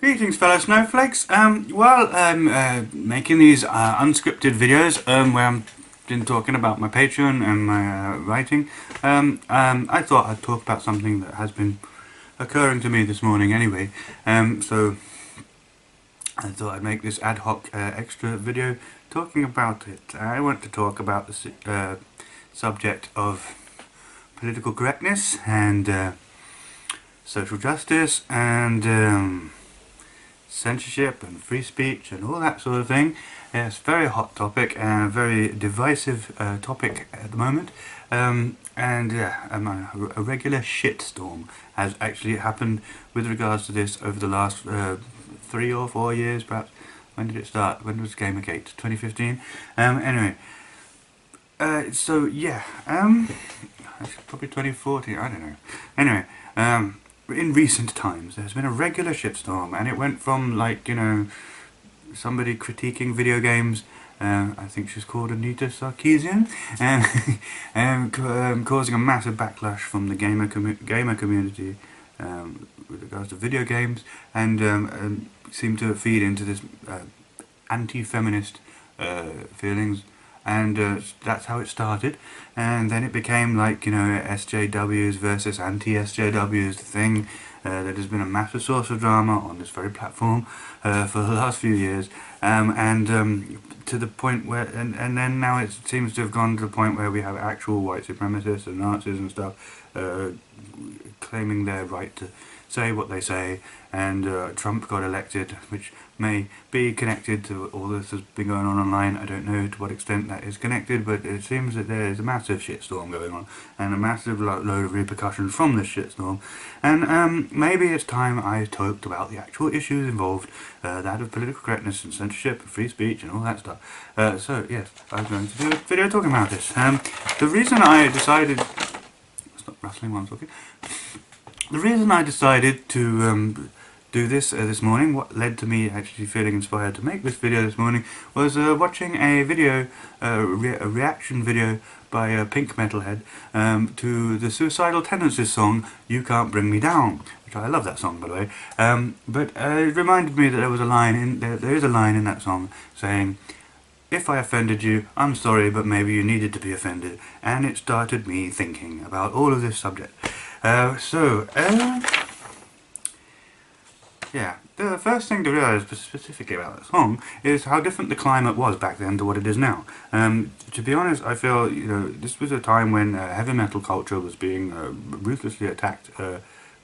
Greetings fellow snowflakes. Well, I'm making these unscripted videos where I'm been talking about my Patreon and my writing. I thought I'd talk about something that has been occurring to me this morning anyway. So I thought I'd make this ad hoc extra video talking about it. I want to talk about the subject of political correctness and social justice and censorship and free speech and all that sort of thing. It's a very hot topic and a very divisive topic at the moment. A regular shitstorm has actually happened with regards to this over the last 3 or 4 years, perhaps. When did it start? When was Gamergate? 2015? Anyway. So yeah, probably 2014, I don't know. Anyway, in recent times there's been a regular shitstorm, and it went from, like, you know, somebody critiquing video games, I think she's called Anita Sarkeesian, and causing a massive backlash from the gamer community with regards to video games, and seemed to feed into this anti-feminist feelings. And that's how it started, and then it became, like, you know, SJWs versus anti-SJWs thing that has been a massive source of drama on this very platform for the last few years, to the point where, and then now it seems to have gone to the point where we have actual white supremacists and Nazis and stuff claiming their right to say what they say, and Trump got elected, which may be connected to all this that's been going on online. I don't know to what extent that is connected, but it seems that there is a massive shitstorm going on, and a massive load of repercussions from this shitstorm, and maybe it's time I talked about the actual issues involved, that of political correctness and censorship and free speech and all that stuff. So yes, I'm going to do a video talking about this. The reason I decided... Stop rustling while I'm talking. The reason I decided to do this this morning, what led to me actually feeling inspired to make this video this morning, was watching a video, a reaction video by a Pink Metalhead to the Suicidal Tendencies song "You Can't Bring Me Down," which I love that song, by the way. But it reminded me that there was a line in there is a line in that song saying, "If I offended you, I'm sorry, but maybe you needed to be offended," and it started me thinking about all of this subject. Yeah, the first thing to realise specifically about that song is how different the climate was back then to what it is now. To be honest, I feel, you know, this was a time when heavy metal culture was being ruthlessly attacked,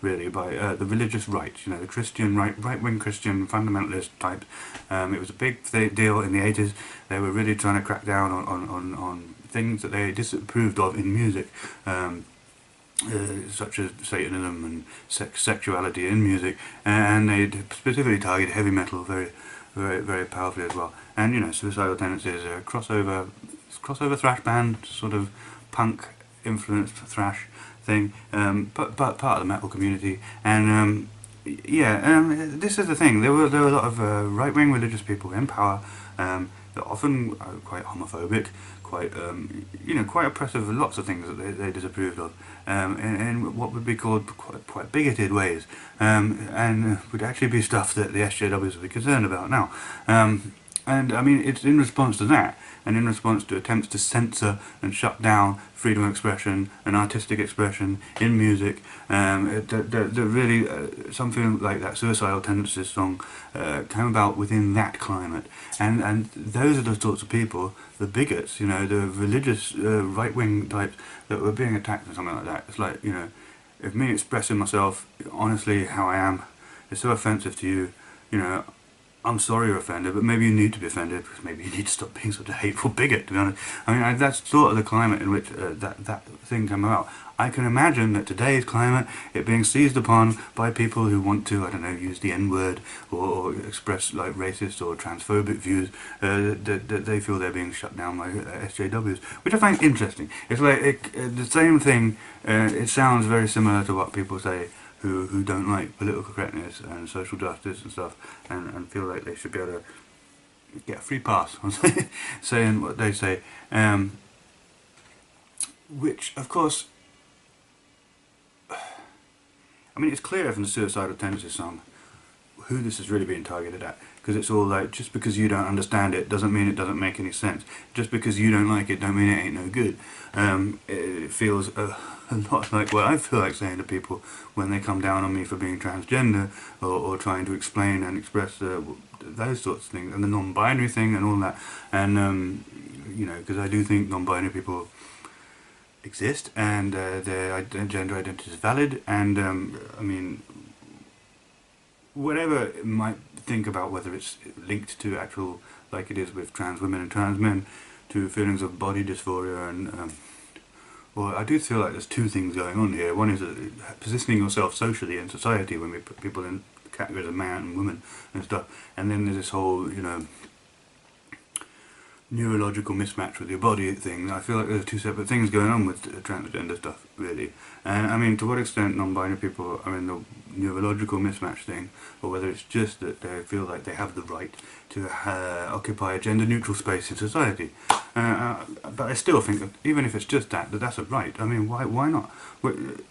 really, by the religious right, you know, the Christian right-wing Christian fundamentalist type. It was a big deal in the 80s. They were really trying to crack down on things that they disapproved of in music. Such as Satanism and sexuality in music, and they specifically targeted heavy metal very powerfully as well. And, you know, Suicidal Tendencies is a crossover thrash band, sort of punk influenced thrash thing, but part of the metal community. And this is the thing. There were a lot of right-wing religious people in power that often quite homophobic, quite quite oppressive, lots of things that they disapproved of, in what would be called quite bigoted ways, and would actually be stuff that the SJWs would be concerned about now. And I mean, it's in response to that, and in response to attempts to censor and shut down freedom of expression and artistic expression in music, really something like that Suicidal Tendencies song came about within that climate. And those are the sorts of people, the bigots, you know, the religious right-wing types that were being attacked and something like that. It's like, you know, if me expressing myself honestly how I am is so offensive to you, you know, I'm sorry you're offended, but maybe you need to be offended, because maybe you need to stop being such a hateful bigot, to be honest. I mean, that's sort of the climate in which that thing came about. I can imagine that today's climate, it being seized upon by people who want to, I don't know, use the N-word or express, like, racist or transphobic views, that they feel they're being shut down by SJWs, which I find interesting. It's like the same thing. It sounds very similar to what people say who don't like political correctness and social justice and stuff, and feel like they should be able to get a free pass on saying what they say, which, of course, I mean, it's clear from the Suicidal Tendencies song who this is really being targeted at, because it's all like, just because you don't understand it doesn't mean it doesn't make any sense. Just because you don't like it don't mean it ain't no good. It feels a lot like what I feel like saying to people when they come down on me for being transgender, or trying to explain and express those sorts of things, and the non-binary thing and all that. And you know, because I do think non-binary people exist, and their gender identity is valid, and I mean, whatever it might think about whether it's linked to actual, like it is with trans women and trans men, to feelings of body dysphoria, and well, I do feel like there's two things going on here. One is positioning yourself socially in society when we put people in categories of man and woman and stuff, and then there's this whole, you know, neurological mismatch with your body thing. I feel like there's two separate things going on with transgender stuff, really. And I mean, to what extent non-binary people are in the neurological mismatch thing, or whether it's just that they feel like they have the right to occupy a gender-neutral space in society. But I still think that even if it's just that that's a right. I mean, why not?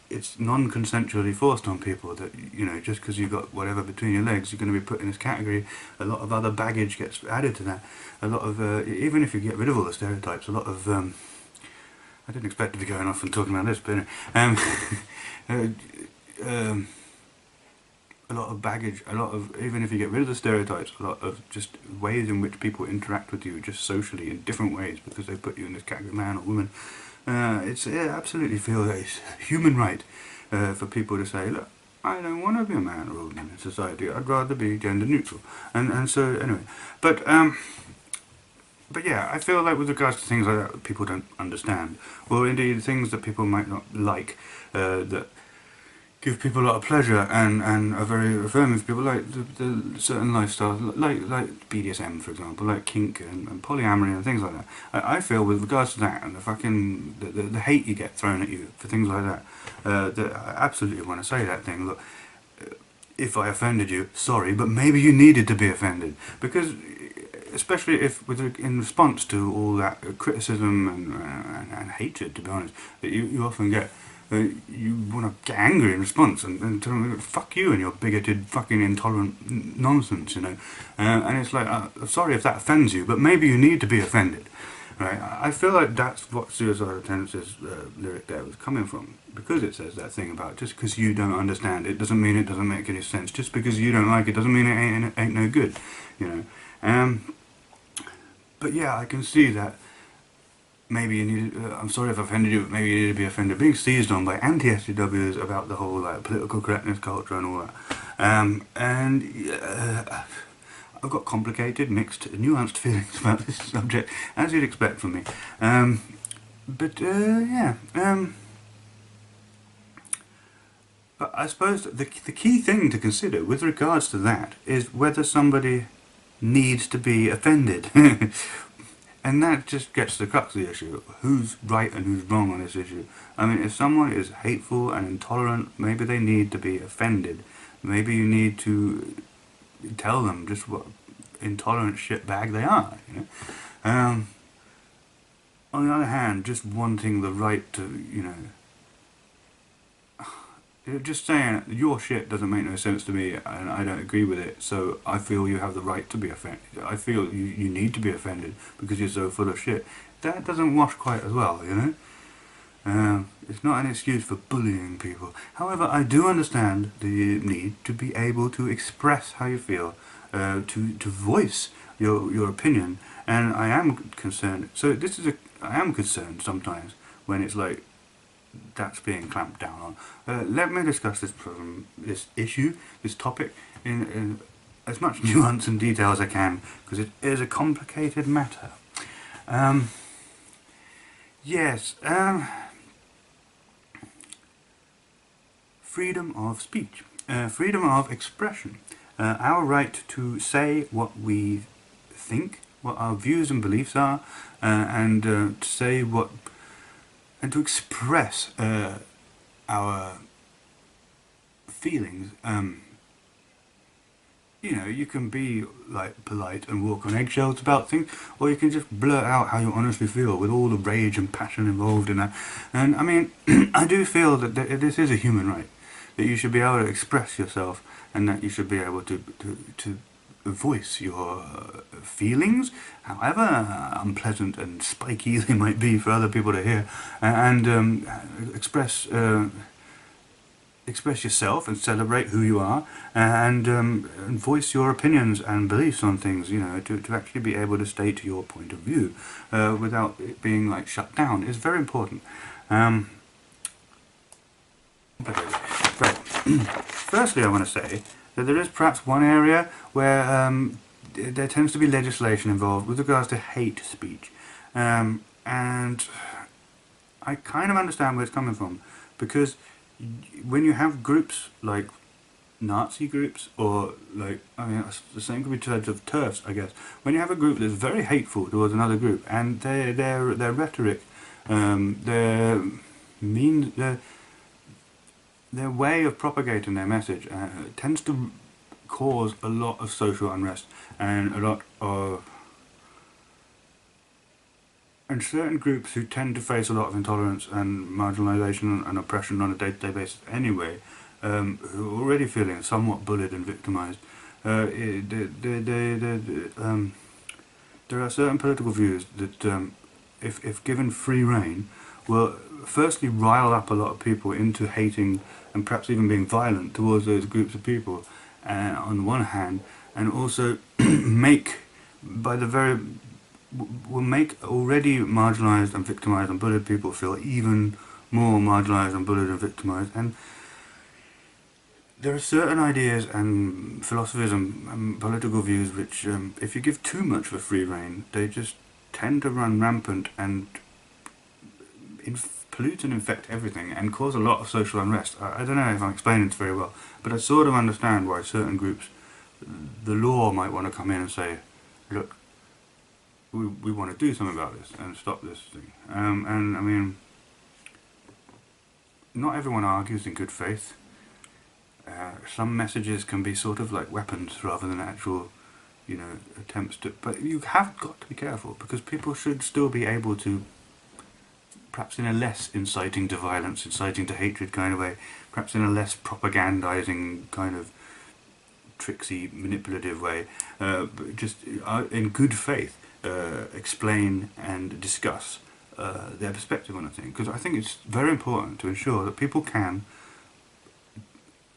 It's non-consensually forced on people that, you know, just because you've got whatever between your legs, you're going to be put in this category. A lot of other baggage gets added to that. A lot of, even if you get rid of all the stereotypes, a lot of, I didn't expect to be going off and talking about this, but anyway, a lot of baggage, a lot of, even if you get rid of the stereotypes, a lot of just ways in which people interact with you just socially in different ways because they put you in this category, man or woman. I absolutely feel that it's a human right for people to say, look, I don't want to be a man or a woman in society, I'd rather be gender neutral. And so, anyway, but yeah, I feel like with regards to things like that people don't understand, or indeed things that people might not like, that give people a lot of pleasure and are very affirming for people, like the certain lifestyles, like BDSM, for example, like kink and polyamory and things like that. I feel with regards to that and the fucking the hate you get thrown at you for things like that, that I absolutely want to say that thing. Look, if I offended you, sorry, but maybe you needed to be offended, because especially if in response to all that criticism and hatred, to be honest, that you often get. You want to get angry in response and tell them, fuck you and your bigoted, fucking intolerant nonsense, you know. And it's like, sorry if that offends you, but maybe you need to be offended, right? I feel like that's what Suicidal Tendencies lyric there was coming from, because it says that thing about just because you don't understand it doesn't mean it doesn't make any sense. Just because you don't like it doesn't mean it ain't no good, you know. But yeah, I can see that. Maybe you need. I'm sorry if I offended you, but maybe you need to be offended. Being seized on by anti-SJWs about the whole like political correctness culture and all that. I've got complicated, mixed, nuanced feelings about this subject, as you'd expect from me. Yeah. But I suppose the key thing to consider with regards to that is whether somebody needs to be offended. And that just gets to the crux of the issue. Who's right and who's wrong on this issue? I mean, if someone is hateful and intolerant, maybe they need to be offended. Maybe you need to tell them just what intolerant shitbag they are, you know? On the other hand, just wanting the right to, you know, just saying your shit doesn't make no sense to me and I don't agree with it, so I feel you have the right to be offended. I feel you need to be offended because you're so full of shit. That doesn't wash quite as well, you know. It's not an excuse for bullying people. However, I do understand the need to be able to express how you feel, to voice your opinion, and I am concerned. So I am concerned sometimes when it's like that's being clamped down on. Let me discuss this issue, this topic, in as much nuance and detail as I can, because it is a complicated matter. Yes, freedom of speech, freedom of expression, our right to say what we think, what our views and beliefs are, and to say what, and to express our feelings. You know, you can be like polite and walk on eggshells about things, or you can just blurt out how you honestly feel with all the rage and passion involved in that. And I mean, I do feel that this is a human right that you should be able to express yourself, and that you should be able to voice your feelings, however unpleasant and spiky they might be for other people to hear, and express yourself and celebrate who you are, and voice your opinions and beliefs on things, you know, to actually be able to state your point of view without it being like shut down is very important. Right. Firstly, I want to say that there is perhaps one area where there tends to be legislation involved with regards to hate speech, and I kind of understand where it's coming from, because when you have groups like Nazi groups, or like, I mean, the same could be said of TERFs, I guess. When you have a group that's very hateful towards another group, and their rhetoric, their way of propagating their message tends to cause a lot of social unrest and a lot of, and certain groups who tend to face a lot of intolerance and marginalisation and oppression on a day-to-day basis anyway, who are already feeling somewhat bullied and victimised, there are certain political views that, if given free rein, will firstly rile up a lot of people into hating and perhaps even being violent towards those groups of people, on the one hand, and also will make already marginalised and victimised and bullied people feel even more marginalised and bullied and victimised. And there are certain ideas and philosophies and political views which, if you give too much of a free rein, they just tend to run rampant and pollute and infect everything and cause a lot of social unrest. I don't know if I'm explaining this very well, but I sort of understand why certain groups, the law might want to come in and say, look, we want to do something about this and stop this thing. And I mean, not everyone argues in good faith. Some messages can be sort of like weapons rather than actual, you know, attempts to. But you have got to be careful, because people should still be able to, perhaps in a less inciting to violence, inciting to hatred kind of way, perhaps in a less propagandizing kind of tricksy, manipulative way, but just in good faith, explain and discuss their perspective on a thing. Because I think it's very important to ensure that people can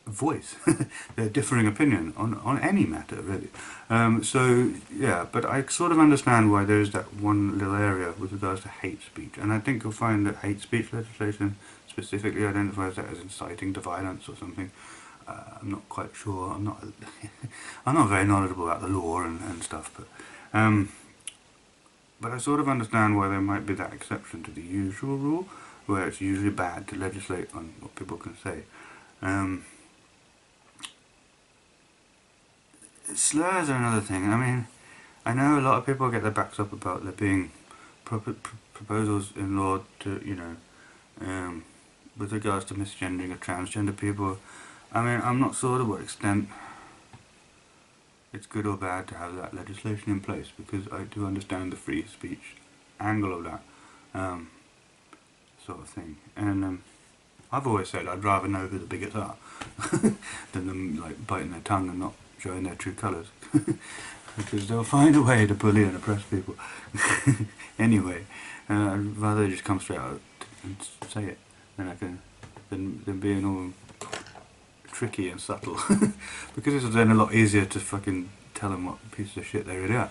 voice their differing opinion on any matter, really. So yeah, but I sort of understand why there is that one little area with regards to hate speech, and I think you'll find that hate speech legislation specifically identifies that as inciting to violence or something. I'm not quite sure. I'm not very knowledgeable about the law and stuff, but I sort of understand why there might be that exception to the usual rule, where it's usually bad to legislate on what people can say. Slurs are another thing. I mean, I know a lot of people get their backs up about there being proposals in law to, you know, with regards to misgendering of transgender people. I mean, I'm not sure to what extent it's good or bad to have that legislation in place, because I do understand the free speech angle of that sort of thing. And I've always said I'd rather know who the bigots are than them like biting their tongue and not showing their true colours, because they'll find a way to bully and oppress people. Anyway, I'd rather just come straight out and say it than being all tricky and subtle, because it's then a lot easier to fucking tell them what pieces of shit they really are.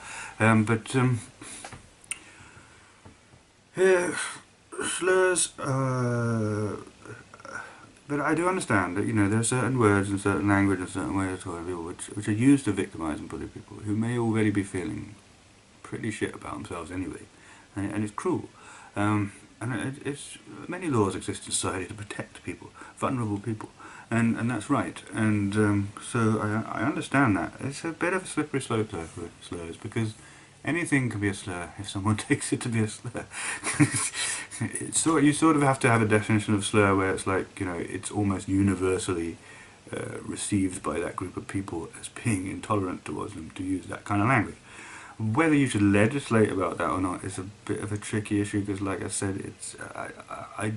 Slurs, but I do understand that, you know, there are certain words and certain language and certain ways of talking to people which are used to victimise and bully people who may already be feeling pretty shit about themselves anyway, and it's cruel. And it's many laws exist in society to protect people, vulnerable people, and that's right. And so I understand that. It's a bit of a slippery slope though for slurs, because anything can be a slur if someone takes it to be a slur. You sort of have to have a definition of slur where it's like, you know, it's almost universally received by that group of people as being intolerant towards them to use that kind of language. Whether you should legislate about that or not is a bit of a tricky issue, because like I said, it's I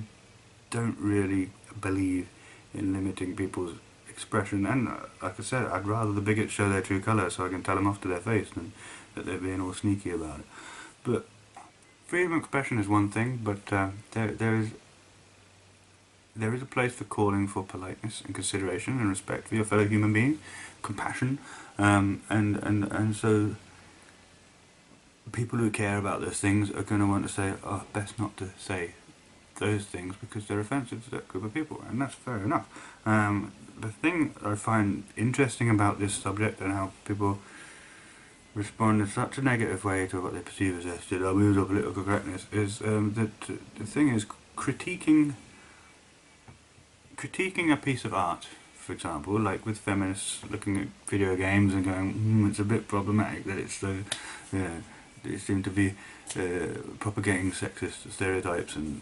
don't really believe in limiting people's expression. And like I said, I'd rather the bigots show their true colours so I can tell them off to their face than that they're being all sneaky about it. But freedom of expression is one thing, but there is a place for calling for politeness and consideration and respect for your fellow human being, compassion, and so people who care about those things are going to want to say, oh, best not to say those things because they're offensive to that group of people, and that's fair enough. The thing I find interesting about this subject and how people respond in such a negative way to what they perceive as SJWs or political correctness is that the thing is critiquing a piece of art, for example, like with feminists looking at video games and going, it's a bit problematic that it's so, you know, they seem to be propagating sexist stereotypes and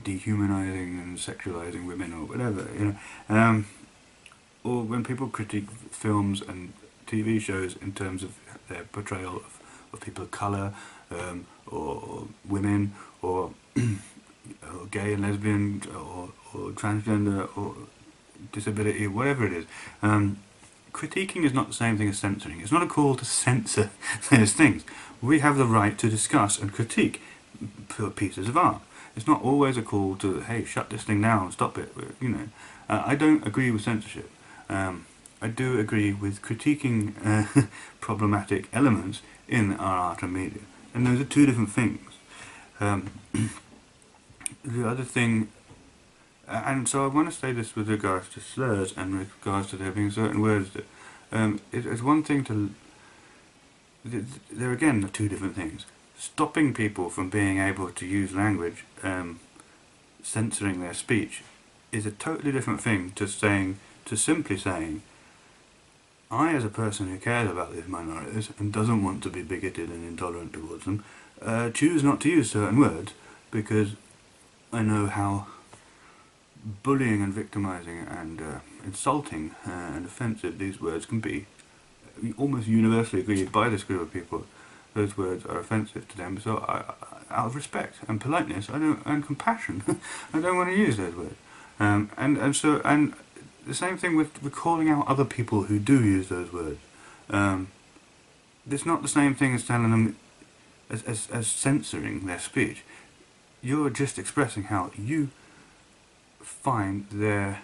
dehumanizing and sexualizing women or whatever, you know. Or when people critique films and TV shows in terms of their portrayal of people of colour, or women, or gay and lesbian, or transgender, or disability, whatever it is. Critiquing is not the same thing as censoring. It's not a call to censor those things. We have the right to discuss and critique pieces of art. It's not always a call to, hey, shut this thing down, stop it, you know. I don't agree with censorship. I do agree with critiquing problematic elements in our art and media. And those are two different things. The other thing, and so I want to say this with regards to slurs and with regards to there being certain words that, it's one thing to, there again are two different things. Stopping people from being able to use language, censoring their speech, is a totally different thing to simply saying, I, as a person who cares about these minorities and doesn't want to be bigoted and intolerant towards them, choose not to use certain words because I know how bullying and victimizing and insulting and offensive these words can be. Almost universally agreed by this group of people, those words are offensive to them. So, out of respect and politeness, and compassion, I don't want to use those words. And the same thing with calling out other people who do use those words. It's not the same thing as telling them, as censoring their speech. You're just expressing how you find their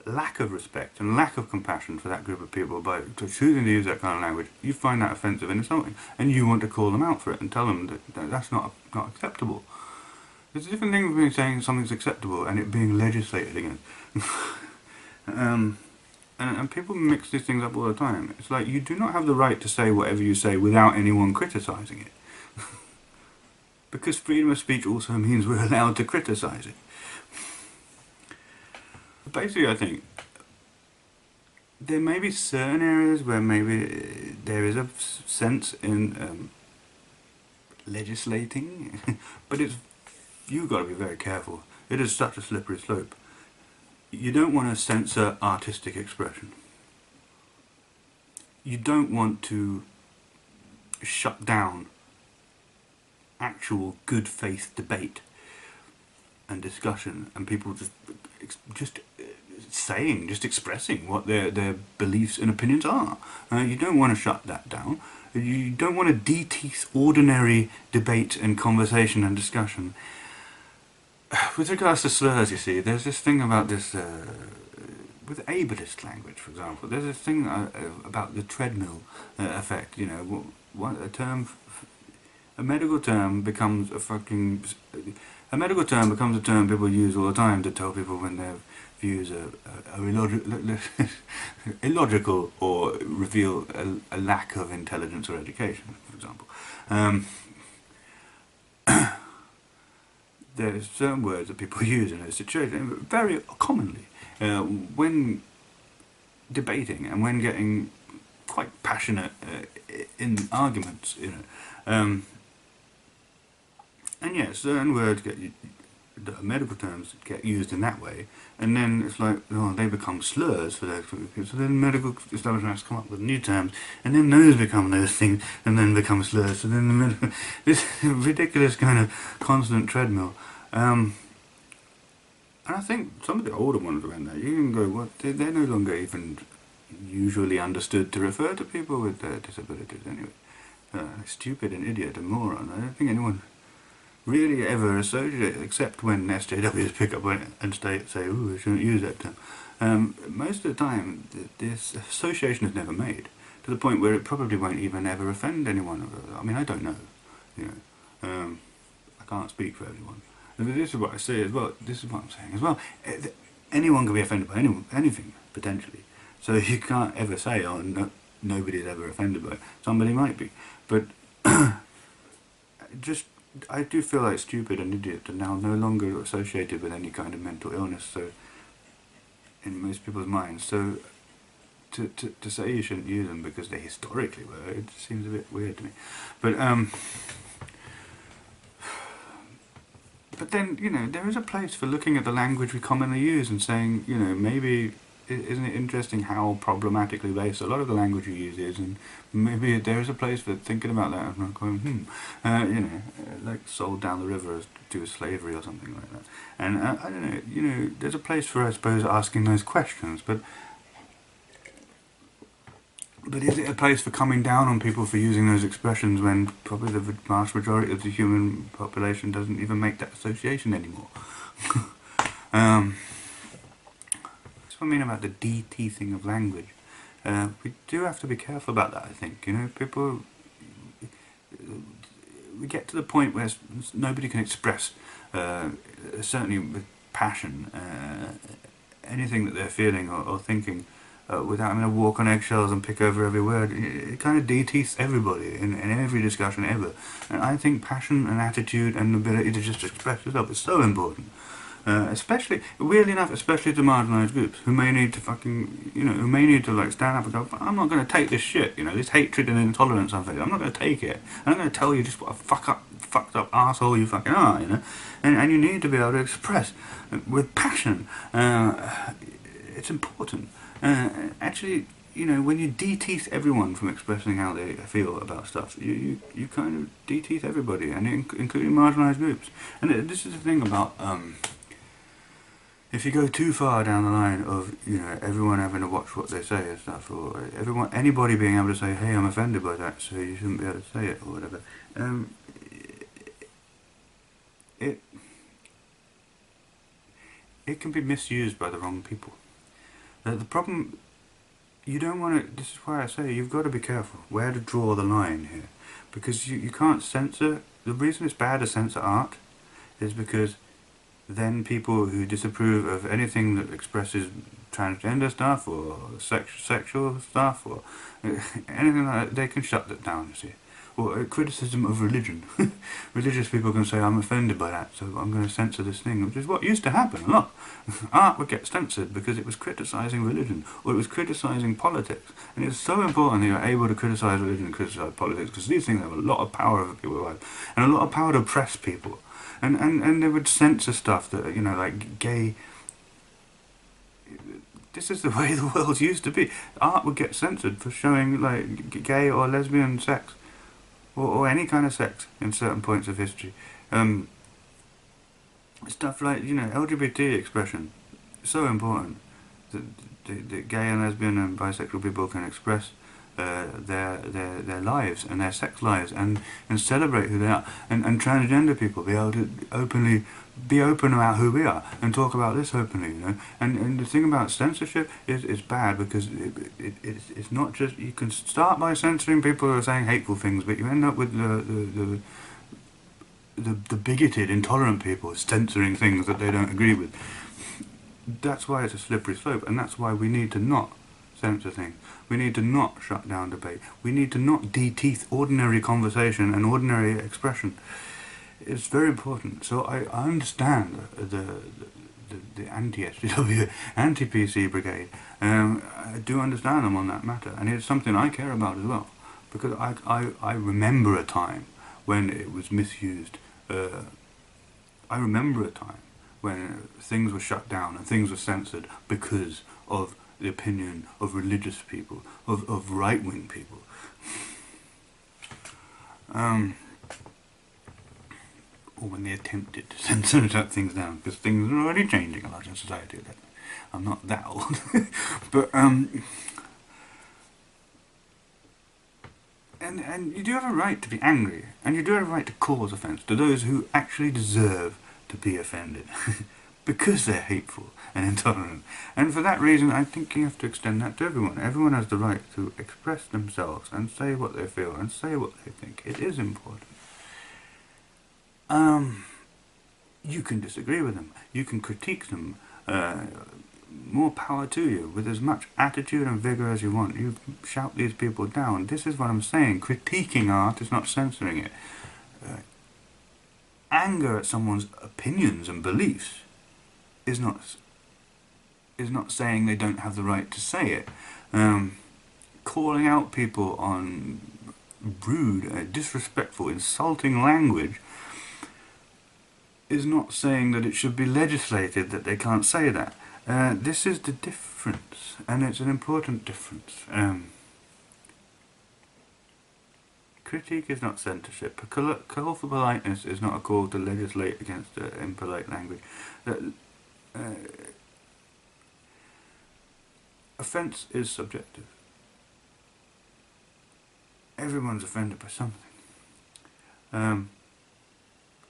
lack of respect and lack of compassion for that group of people by choosing to use that kind of language. You find that offensive and insulting, and you want to call them out for it and tell them that that's not acceptable. There's a different thing between saying something's acceptable and it being legislated against. And people mix these things up all the time. It's like, you do not have the right to say whatever you say without anyone criticising it. Because freedom of speech also means we're allowed to criticise it. But basically, I think there may be certain areas where maybe there is a sense in legislating, but you've got to be very careful. It is such a slippery slope. You don't want to censor artistic expression. You don't want to shut down actual good faith debate and discussion and people just expressing what their beliefs and opinions are. You don't want to shut that down. You don't want to de-teeth ordinary debate and conversation and discussion. With regards to slurs, you see, there's this thing about this, with ableist language, for example, there's this thing about the treadmill effect, you know, a medical term becomes a term people use all the time to tell people when their views are illogical or reveal a lack of intelligence or education, for example. There's certain words that people use in those situations very commonly when debating and when getting quite passionate in arguments, you know. And yeah, certain words medical terms get used in that way, and then it's like, oh, they become slurs for those people. So then medical establishments come up with new terms, and then those become those things, and then become slurs. So then this ridiculous kind of constant treadmill. And I think some of the older ones around there, you can go, what, they're no longer even usually understood to refer to people with disabilities anyway. Stupid and idiot and moron. I don't think anyone really ever associate, except when SJWs pick up and say, ooh, I shouldn't use that term. Most of the time, this association is never made, to the point where it probably won't even ever offend anyone. I mean, I don't know. You know, I can't speak for everyone. And this is what I say as well. This is what I'm saying as well. Anyone can be offended by anything, potentially. So you can't ever say, oh, no, nobody's ever offended by it. Somebody might be. But just, I do feel like stupid and idiot are now no longer associated with any kind of mental illness, so in most people's minds. So to say you shouldn't use them because they historically were, it seems a bit weird to me. But then, you know, there is a place for looking at the language we commonly use and saying, you know, maybe isn't it interesting how problematically based a lot of the language you use is, and maybe there is a place for thinking about that and not going, you know, like sold down the river as to do with slavery or something like that. And I don't know, you know, there's a place for, I suppose, asking those questions, but is it a place for coming down on people for using those expressions when probably the vast majority of the human population doesn't even make that association anymore? That's what I mean about the de-teething of language. We do have to be careful about that, I think. You know, people... We get to the point where nobody can express, certainly with passion, anything that they're feeling or thinking, without having to walk on eggshells and pick over every word. It kind of de-teeths everybody in every discussion ever. And I think passion and attitude and ability to just express yourself is so important. Especially, weirdly enough, especially to marginalised groups who may need to fucking, you know, who may need to like stand up and go, I'm not going to take this shit, you know, this hatred and intolerance I'm facing, I'm not going to take it. I'm going to tell you just what a fucked up asshole you fucking are, you know. And you need to be able to express with passion. It's important. Actually, you know, when you de-teeth everyone from expressing how they feel about stuff, you kind of de-teeth everybody, and including marginalised groups. And this is the thing about, if you go too far down the line of, you know, everyone having to watch what they say and stuff, or anybody being able to say, hey, I'm offended by that, so you shouldn't be able to say it, or whatever, it can be misused by the wrong people. The problem, you don't want to, this is why I say you've got to be careful where to draw the line here, because you can't censor. The reason it's bad to censor art is because then people who disapprove of anything that expresses transgender stuff or sexual stuff or anything like that, they can shut that down, you see. Or criticism of religion. Religious people can say, I'm offended by that, so I'm going to censor this thing, which is what used to happen a lot. Art would get censored because it was criticising religion, or it was criticising politics. And it's so important that you're able to criticise religion and criticise politics, because these things have a lot of power over people's lives, and a lot of power to oppress people. And they would censor stuff that, you know, like gay... This is the way the world used to be. Art would get censored for showing, like, gay or lesbian sex. Or any kind of sex in certain points of history. Stuff like, you know, LGBT expression. So important that gay and lesbian and bisexual people can express their lives and their sex lives and celebrate who they are. And transgender people be able to be open about who we are and talk about this openly, you know. And the thing about censorship is bad because it's not just, you can start by censoring people who are saying hateful things, but you end up with the bigoted, intolerant people censoring things that they don't agree with. That's why it's a slippery slope, and that's why we need to not censor things. We need to not shut down debate. We need to not de-teeth ordinary conversation and ordinary expression. It's very important. So I understand the anti-SJW, anti-PC brigade. I do understand them on that matter, and it's something I care about as well, because I remember a time when it was misused. I remember a time when things were shut down and things were censored because of the opinion of religious people, of right-wing people. or when they attempted to censor and shut things down, because things are already changing a lot in society. I'm not that old, but and you do have a right to be angry, and you do have a right to cause offence to those who actually deserve to be offended, because they're hateful and intolerant. And for that reason, I think you have to extend that to everyone. Everyone has the right to express themselves and say what they feel and say what they think. It is important. You can disagree with them. You can critique them. More power to you, with as much attitude and vigour as you want. You shout these people down. This is what I'm saying. Critiquing art is not censoring it. Anger at someone's opinions and beliefs is not saying they don't have the right to say it. Calling out people on rude, disrespectful, insulting language is not saying that it should be legislated that they can't say that. This is the difference, and it's an important difference. Critique is not censorship. A call for politeness is not a call to legislate against impolite language. Offence is subjective. Everyone's offended by something.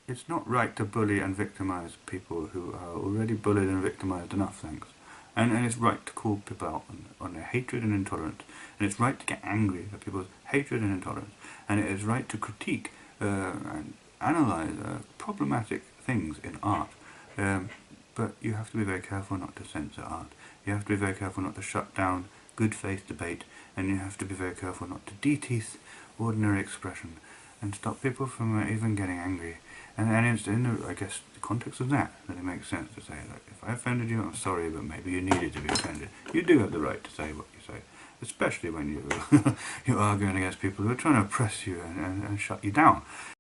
It's not right to bully and victimise people who are already bullied and victimised enough, thanks. And it's right to call people out on their hatred and intolerance. And it's right to get angry at people's hatred and intolerance. And it is right to critique and analyse problematic things in art. But you have to be very careful not to censor art. You have to be very careful not to shut down good faith debate. And you have to be very careful not to de-teeth ordinary expression and stop people from even getting angry. And it's in the, I guess, the context of that it makes sense to say, like, if I offended you, I'm sorry, but maybe you needed to be offended. You do have the right to say what you say, especially when you're arguing against people who are trying to oppress you and shut you down.